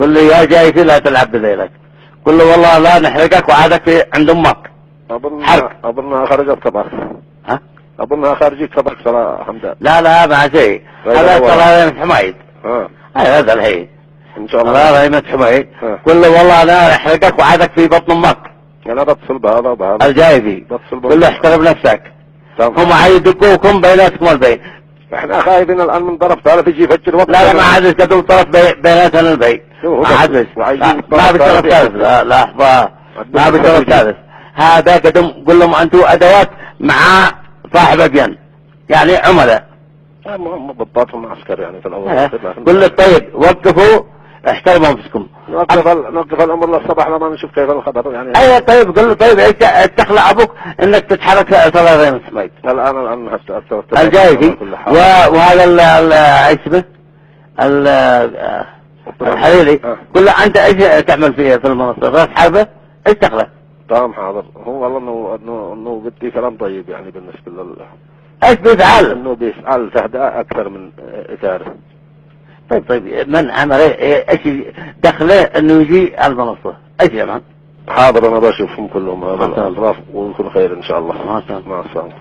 قل له يا جايفي لا تلعب بذيلك. قل له والله لا نحرقك وعادك في عند امك. اظنها خرجت كبر. ها؟ اظنها خارجي كبر صلاة حمدان. لا ما شيء. هذا صلاة ريمة حميد. هذا الحين ان شاء الله. صلاة ريمة حميد. قل له والله لا نحرقك وعادك في بطن امك. انا بتصل بهذا وبهذا. الجايفي. قل له احترم نفسك. هم حيدقوكم بيناتكم والبين. احنا خايفين الان من طرف ثالث يجي يفجر وقت. لا ما عاد كتب طرف بيناتنا البين. ما عاد ما بطرف ثالث. لا لحظة ما بطرف ثالث. هذا قدم قل لهم انتم ادوات مع صاحب ابين يعني عملاء. هم ضباطهم عسكر يعني في الاول. قل له طيب وقفوا احترموا انفسكم. نوقف الامر للصباح لما نشوف كيف الخبر يعني. ايوه طيب قل له طيب تخلع ابوك انك تتحرك صلاة زي ما سميت. الان الجايفي وهذا اسمه الحريري. قل له انت ايش تعمل في المنصة راس حربة ايش تخلع؟ تمام حاضر. هو والله انه بدي كلام طيب يعني بالنسبة ايش بيفعل؟ انه بيفعل تهدئة اكثر من اثارة. طيب من عمل ايش دخله انه يجي المنصة ايش يا مان؟ حاضر انا بشوفهم كلهم هذا الاطراف ويكون خير ان شاء الله. مع السلامة. مع السلامة.